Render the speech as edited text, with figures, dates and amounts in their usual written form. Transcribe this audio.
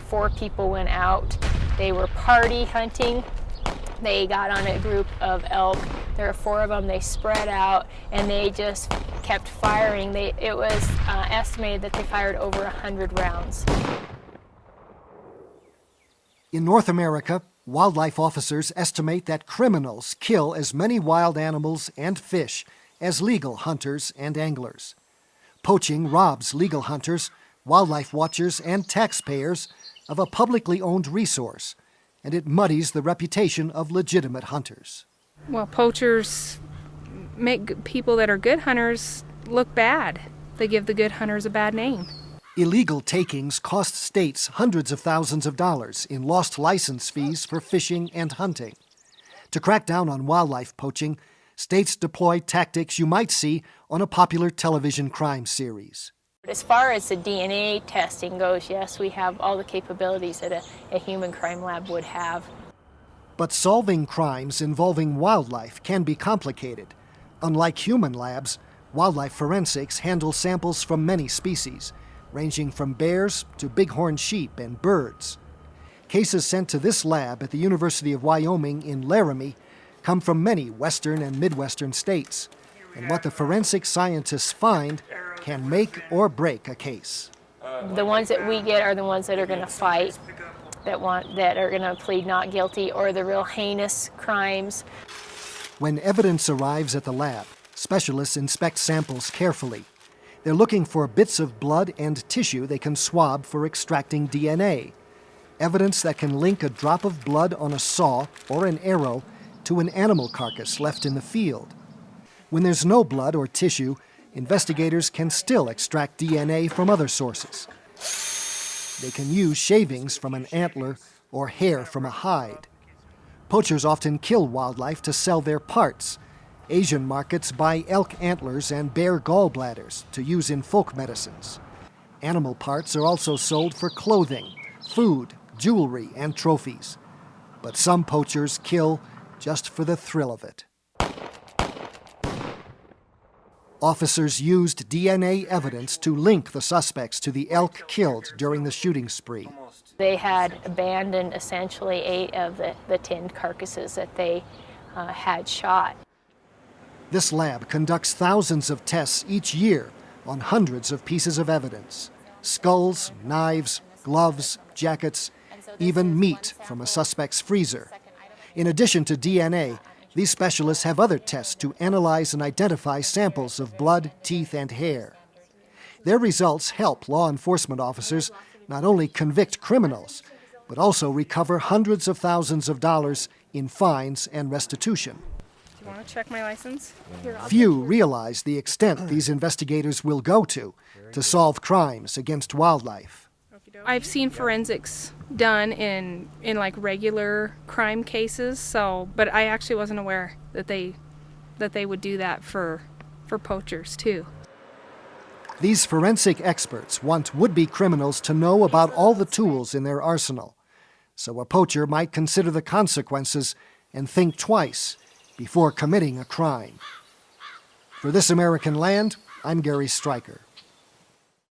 4 people went out. They were party hunting. They got on a group of elk. There were 4 of them. They spread out and they just kept firing. It was estimated that they fired over 100 rounds. In North America, wildlife officers estimate that criminals kill as many wild animals and fish as legal hunters and anglers. Poaching robs legal hunters, wildlife watchers, and taxpayers of a publicly owned resource, and it muddies the reputation of legitimate hunters. Well, poachers make people that are good hunters look bad. They give the good hunters a bad name. Illegal takings cost states hundreds of thousands of dollars in lost license fees for fishing and hunting. To crack down on wildlife poaching, states deploy tactics you might see on a popular television crime series. As far as the DNA testing goes, yes, we have all the capabilities that a human crime lab would have. But solving crimes involving wildlife can be complicated. Unlike human labs, wildlife forensics handle samples from many species, ranging from bears to bighorn sheep and birds. Cases sent to this lab at the University of Wyoming in Laramie come from many western and midwestern states, and what the forensic scientists find can make or break a case. The ones that we get are the ones that are going to fight, that are going to plead not guilty, or the real heinous crimes. When evidence arrives at the lab, specialists inspect samples carefully. They're looking for bits of blood and tissue they can swab for extracting DNA, evidence that can link a drop of blood on a saw or an arrow to an animal carcass left in the field. When there's no blood or tissue, investigators can still extract DNA from other sources. They can use shavings from an antler or hair from a hide. Poachers often kill wildlife to sell their parts. Asian markets buy elk antlers and bear gallbladders to use in folk medicines. Animal parts are also sold for clothing, food, jewelry, and trophies. But some poachers kill just for the thrill of it. Officers used DNA evidence to link the suspects to the elk killed during the shooting spree. They had abandoned essentially 8 of the 10 carcasses that they had shot. This lab conducts thousands of tests each year on hundreds of pieces of evidence: skulls, knives, gloves, jackets, even meat from a suspect's freezer. In addition to DNA, these specialists have other tests to analyze and identify samples of blood, teeth, and hair. Their results help law enforcement officers not only convict criminals, but also recover hundreds of thousands of dollars in fines and restitution. Do you want to check my license? Few realize the extent these investigators will go to solve crimes against wildlife. I've seen forensics done in like regular crime cases, but I actually wasn't aware that they would do that for poachers too. These forensic experts want would-be criminals to know about all the tools in their arsenal, so a poacher might consider the consequences and think twice before committing a crime. For This American Land, I'm Gary Stryker.